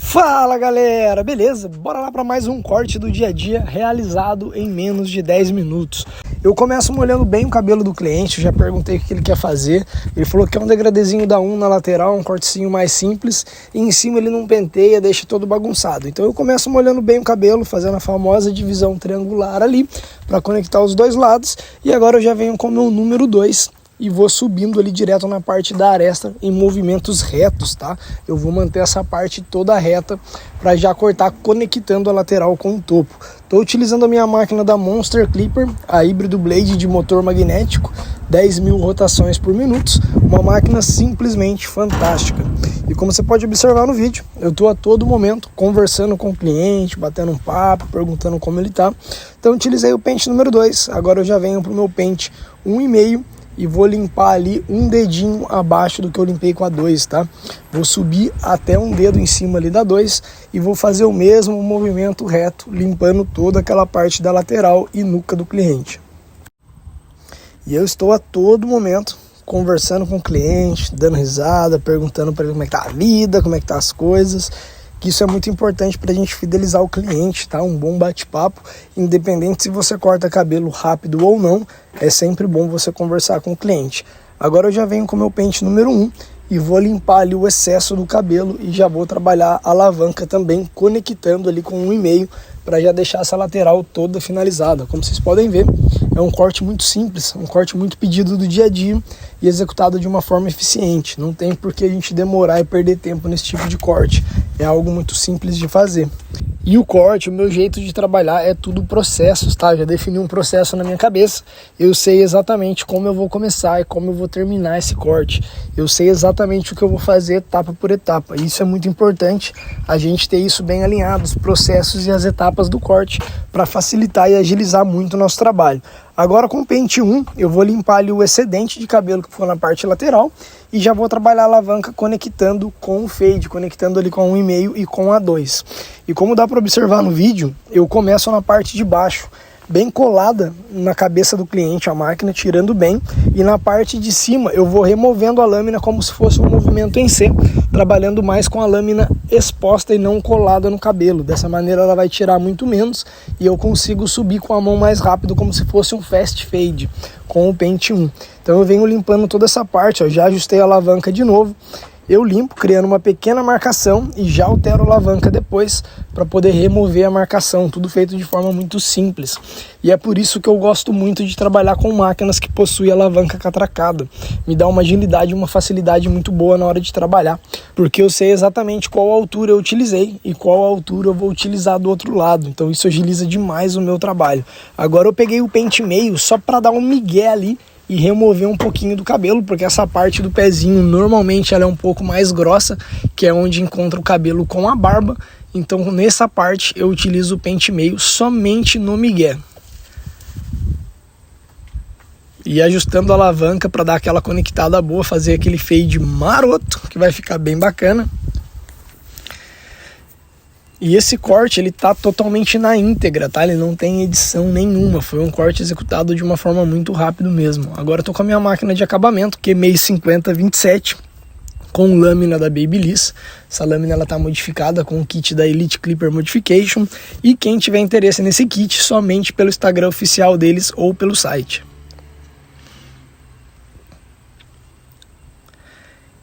Fala galera, beleza? Bora lá para mais um corte do dia a dia realizado em menos de 10 minutos. Eu começo molhando bem o cabelo do cliente, já perguntei o que ele quer fazer. Ele falou que é um degradezinho da 1 na lateral, um cortezinho mais simples, e em cima ele não penteia, deixa todo bagunçado. Então eu começo molhando bem o cabelo, fazendo a famosa divisão triangular ali, para conectar os dois lados. E agora eu já venho com o meu número 2. E vou subindo ali direto na parte da aresta em movimentos retos, tá? Eu vou manter essa parte toda reta para já cortar conectando a lateral com o topo. Estou utilizando a minha máquina da Monster Clipper, a híbrido blade de motor magnético, 10.000 rotações por minuto, uma máquina simplesmente fantástica. E como você pode observar no vídeo, eu estou a todo momento conversando com o cliente, batendo um papo, perguntando como ele está. Então utilizei o pente número 2, agora eu já venho para o meu pente 1,5, e vou limpar ali um dedinho abaixo do que eu limpei com a 2, tá? Vou subir até um dedo em cima ali da 2 e vou fazer o mesmo movimento reto, limpando toda aquela parte da lateral e nuca do cliente. E eu estou a todo momento conversando com o cliente, dando risada, perguntando para ele como é que tá a vida, como é que tá as coisas. Que isso é muito importante para a gente fidelizar o cliente, tá? Um bom bate-papo, independente se você corta cabelo rápido ou não, é sempre bom você conversar com o cliente. Agora eu já venho com o meu pente número 1 e vou limpar ali o excesso do cabelo e já vou trabalhar a alavanca também, conectando ali com 1,5 para já deixar essa lateral toda finalizada. Como vocês podem ver, é um corte muito simples, um corte muito pedido do dia a dia e executado de uma forma eficiente. Não tem por que a gente demorar e perder tempo nesse tipo de corte. É algo muito simples de fazer. E o corte, o meu jeito de trabalhar é tudo processos, tá? Já defini um processo na minha cabeça. Eu sei exatamente como eu vou começar e como eu vou terminar esse corte. Eu sei exatamente o que eu vou fazer etapa por etapa. Isso é muito importante, a gente ter isso bem alinhado, os processos e as etapas do corte, para facilitar e agilizar muito o nosso trabalho. Agora com o pente 1, eu vou limpar ali o excedente de cabelo que ficou na parte lateral e já vou trabalhar a alavanca conectando com o fade, conectando ali com a 1,5 e com a 2. E como dá para observar no vídeo, eu começo na parte de baixo, bem colada na cabeça do cliente, a máquina tirando bem, e na parte de cima eu vou removendo a lâmina como se fosse um movimento em C, trabalhando mais com a lâmina exposta e não colada no cabelo. Dessa maneira ela vai tirar muito menos e eu consigo subir com a mão mais rápido, como se fosse um fast fade com o pente 1. Então eu venho limpando toda essa parte, ó, já ajustei a alavanca de novo. Eu limpo, criando uma pequena marcação e já altero a alavanca depois para poder remover a marcação, tudo feito de forma muito simples. E é por isso que eu gosto muito de trabalhar com máquinas que possuem alavanca catracada. Me dá uma agilidade e uma facilidade muito boa na hora de trabalhar, porque eu sei exatamente qual altura eu utilizei e qual altura eu vou utilizar do outro lado. Então isso agiliza demais o meu trabalho. Agora eu peguei o pente meio só para dar um migué ali e remover um pouquinho do cabelo, porque essa parte do pezinho normalmente ela é um pouco mais grossa, que é onde encontra o cabelo com a barba. Então nessa parte eu utilizo o pente meio somente no migué. E ajustando a alavanca para dar aquela conectada boa, fazer aquele fade maroto, que vai ficar bem bacana. E esse corte, ele tá totalmente na íntegra, tá? Ele não tem edição nenhuma, foi um corte executado de uma forma muito rápido mesmo. Agora eu tô com a minha máquina de acabamento, QMEI 5027, com lâmina da Babyliss. Essa lâmina ela tá modificada com o kit da Elite Clipper Modification. E quem tiver interesse nesse kit, somente pelo Instagram oficial deles ou pelo site.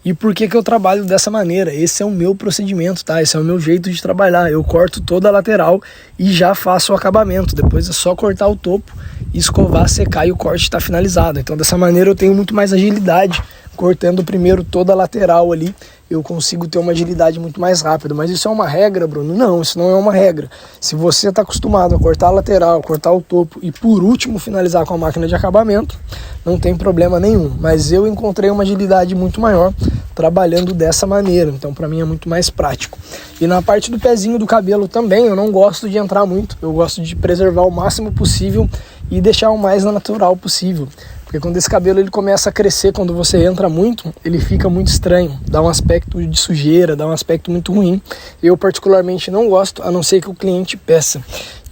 E por que eu trabalho dessa maneira? Esse é o meu procedimento, tá? Esse é o meu jeito de trabalhar. Eu corto toda a lateral e já faço o acabamento. Depois é só cortar o topo, escovar, secar e o corte está finalizado. Então dessa maneira eu tenho muito mais agilidade. Cortando primeiro toda a lateral ali, eu consigo ter uma agilidade muito mais rápida. Mas isso é uma regra, Bruno? Não, isso não é uma regra. Se você está acostumado a cortar a lateral, cortar o topo e por último finalizar com a máquina de acabamento, não tem problema nenhum. Mas eu encontrei uma agilidade muito maior trabalhando dessa maneira. Então para mim é muito mais prático. E na parte do pezinho do cabelo também, eu não gosto de entrar muito. Eu gosto de preservar o máximo possível e deixar o mais natural possível. Porque quando esse cabelo ele começa a crescer, quando você entra muito, ele fica muito estranho, dá um aspecto de sujeira, dá um aspecto muito ruim. Eu particularmente não gosto, a não ser que o cliente peça.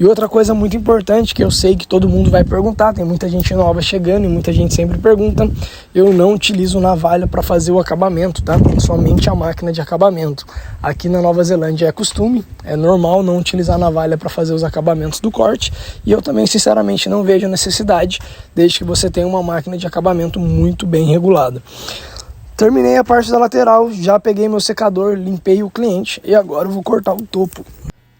E outra coisa muito importante que eu sei que todo mundo vai perguntar, tem muita gente nova chegando e muita gente sempre pergunta, eu não utilizo navalha para fazer o acabamento, tá? Somente a máquina de acabamento. Aqui na Nova Zelândia é costume, é normal não utilizar navalha para fazer os acabamentos do corte, e eu também sinceramente não vejo necessidade, desde que você tenha uma máquina de acabamento muito bem regulada. Terminei a parte da lateral, já peguei meu secador, limpei o cliente e agora eu vou cortar o topo.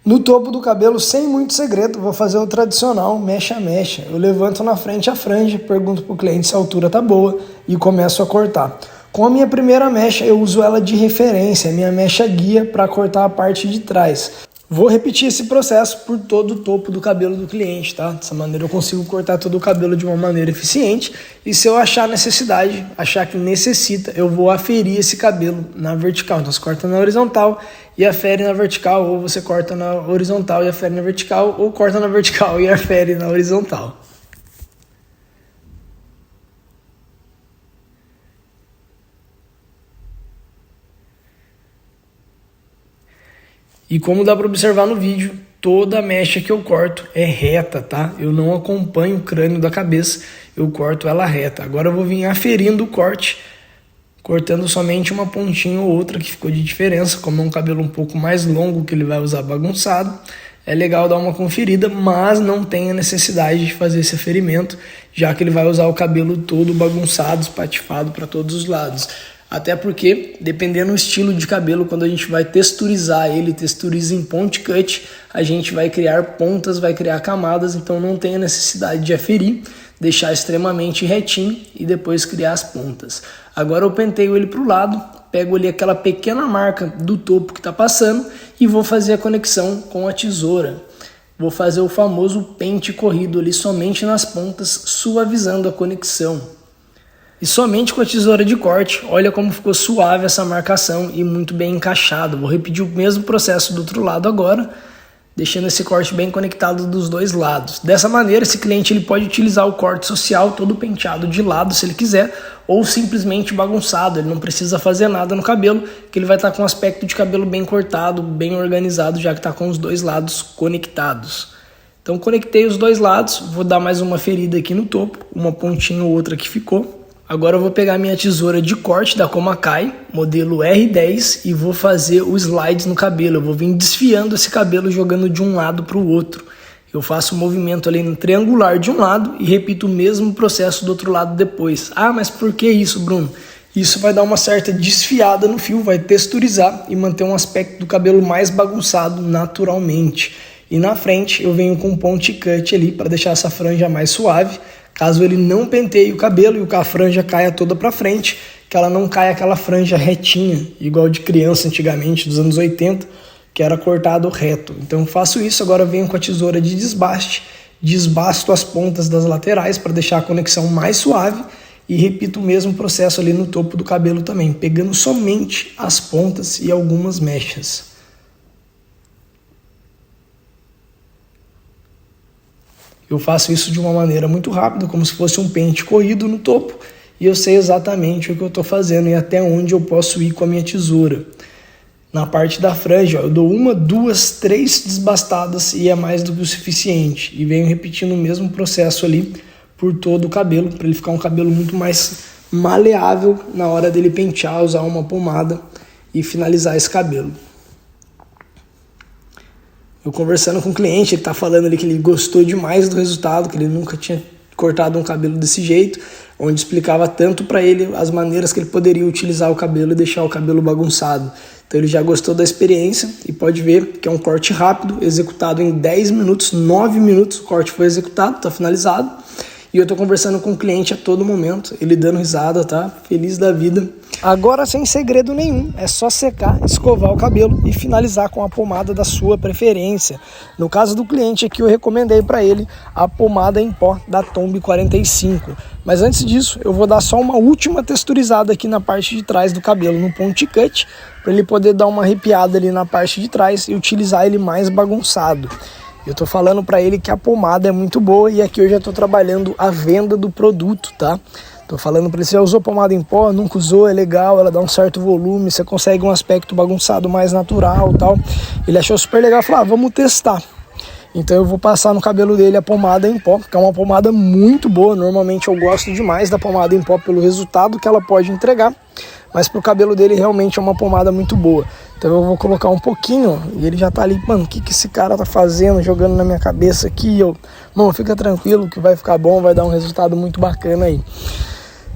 No topo do cabelo, sem muito segredo, vou fazer o tradicional mecha a mecha. Eu levanto na frente a franja, pergunto para o cliente se a altura tá boa e começo a cortar. Com a minha primeira mecha, eu uso ela de referência, a minha mecha guia para cortar a parte de trás. Vou repetir esse processo por todo o topo do cabelo do cliente, tá? Dessa maneira eu consigo cortar todo o cabelo de uma maneira eficiente e se eu achar necessidade, achar que necessita, eu vou aferir esse cabelo na vertical. Então você corta na horizontal e afere na vertical, ou você corta na horizontal e afere na vertical, ou corta na vertical e afere na horizontal. E como dá para observar no vídeo, toda a mecha que eu corto é reta, tá? Eu não acompanho o crânio da cabeça, eu corto ela reta. Agora eu vou vir aferindo o corte, cortando somente uma pontinha ou outra que ficou de diferença. Como é um cabelo um pouco mais longo que ele vai usar bagunçado, é legal dar uma conferida, mas não tem a necessidade de fazer esse aferimento, já que ele vai usar o cabelo todo bagunçado, espatifado para todos os lados. Até porque, dependendo do estilo de cabelo, quando a gente vai texturizar ele, texturiza em ponte cut, a gente vai criar pontas, vai criar camadas, então não tem a necessidade de aferir, deixar extremamente retinho e depois criar as pontas. Agora eu penteio ele para o lado, pego ali aquela pequena marca do topo que está passando e vou fazer a conexão com a tesoura. Vou fazer o famoso pente corrido ali somente nas pontas, suavizando a conexão. E somente com a tesoura de corte, olha como ficou suave essa marcação e muito bem encaixado. Vou repetir o mesmo processo do outro lado agora, deixando esse corte bem conectado dos dois lados. Dessa maneira, esse cliente ele pode utilizar o corte social todo penteado de lado, se ele quiser, ou simplesmente bagunçado. Ele não precisa fazer nada no cabelo, que ele vai estar com um aspecto de cabelo bem cortado, bem organizado, já que está com os dois lados conectados. Então conectei os dois lados, vou dar mais uma ferida aqui no topo, uma pontinha ou outra que ficou. Agora eu vou pegar minha tesoura de corte da Komakai, modelo R10, e vou fazer os slides no cabelo. Eu vou vir desfiando esse cabelo, jogando de um lado para o outro. Eu faço um movimento ali no triangular de um lado e repito o mesmo processo do outro lado depois. Ah, mas por que isso, Bruno? Isso vai dar uma certa desfiada no fio, vai texturizar e manter um aspecto do cabelo mais bagunçado naturalmente. E na frente eu venho com um ponte cut ali para deixar essa franja mais suave. Caso ele não penteie o cabelo e a franja caia toda para frente, que ela não caia aquela franja retinha, igual de criança antigamente, dos anos 80, que era cortado reto. Então eu faço isso, agora venho com a tesoura de desbaste, desbasto as pontas das laterais para deixar a conexão mais suave e repito o mesmo processo ali no topo do cabelo também, pegando somente as pontas e algumas mechas. Eu faço isso de uma maneira muito rápida, como se fosse um pente corrido no topo, e eu sei exatamente o que eu estou fazendo e até onde eu posso ir com a minha tesoura. Na parte da franja, eu dou 1, 2, 3 desbastadas e é mais do que o suficiente. E venho repetindo o mesmo processo ali por todo o cabelo, para ele ficar um cabelo muito mais maleável na hora dele pentear, usar uma pomada e finalizar esse cabelo. Eu conversando com o cliente, ele tá falando ali que ele gostou demais do resultado, que ele nunca tinha cortado um cabelo desse jeito, onde explicava tanto para ele as maneiras que ele poderia utilizar o cabelo e deixar o cabelo bagunçado. Então ele já gostou da experiência e pode ver que é um corte rápido, executado em 10 minutos, 9 minutos o corte foi executado, tá finalizado. E eu tô conversando com o cliente a todo momento, ele dando risada, tá? Feliz da vida. Agora, sem segredo nenhum, é só secar, escovar o cabelo e finalizar com a pomada da sua preferência. No caso do cliente aqui, eu recomendei para ele a pomada em pó da Tomb 45. Mas antes disso, eu vou dar só uma última texturizada aqui na parte de trás do cabelo, no ponte cut, para ele poder dar uma arrepiada ali na parte de trás e utilizar ele mais bagunçado. Eu tô falando para ele que a pomada é muito boa e aqui eu já tô trabalhando a venda do produto, tá? Tô falando para ele, você já usou pomada em pó, nunca usou, é legal, ela dá um certo volume, você consegue um aspecto bagunçado mais natural e tal. Ele achou super legal, falou, vamos testar. Então eu vou passar no cabelo dele a pomada em pó, que é uma pomada muito boa. Normalmente eu gosto demais da pomada em pó pelo resultado que ela pode entregar, mas pro cabelo dele realmente é uma pomada muito boa. Então eu vou colocar um pouquinho e ele já tá ali, mano, o que esse cara tá fazendo, jogando na minha cabeça aqui. Mano, fica tranquilo que vai ficar bom, vai dar um resultado muito bacana aí.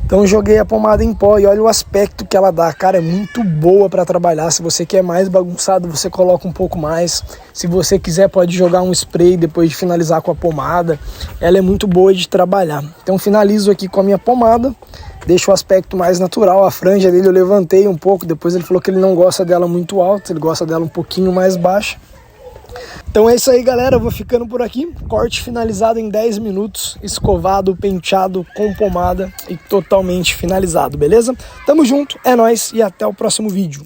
Então eu joguei a pomada em pó e olha o aspecto que ela dá, cara, é muito boa para trabalhar. Se você quer mais bagunçado, você coloca um pouco mais. Se você quiser, pode jogar um spray depois de finalizar com a pomada. Ela é muito boa de trabalhar. Então finalizo aqui com a minha pomada, deixo o aspecto mais natural. A franja dele eu levantei um pouco, depois ele falou que ele não gosta dela muito alta, ele gosta dela um pouquinho mais baixa. Então é isso aí, galera, eu vou ficando por aqui. Corte finalizado em 10 minutos, escovado, penteado, com pomada e totalmente finalizado, beleza? Tamo junto, é nóis e até o próximo vídeo.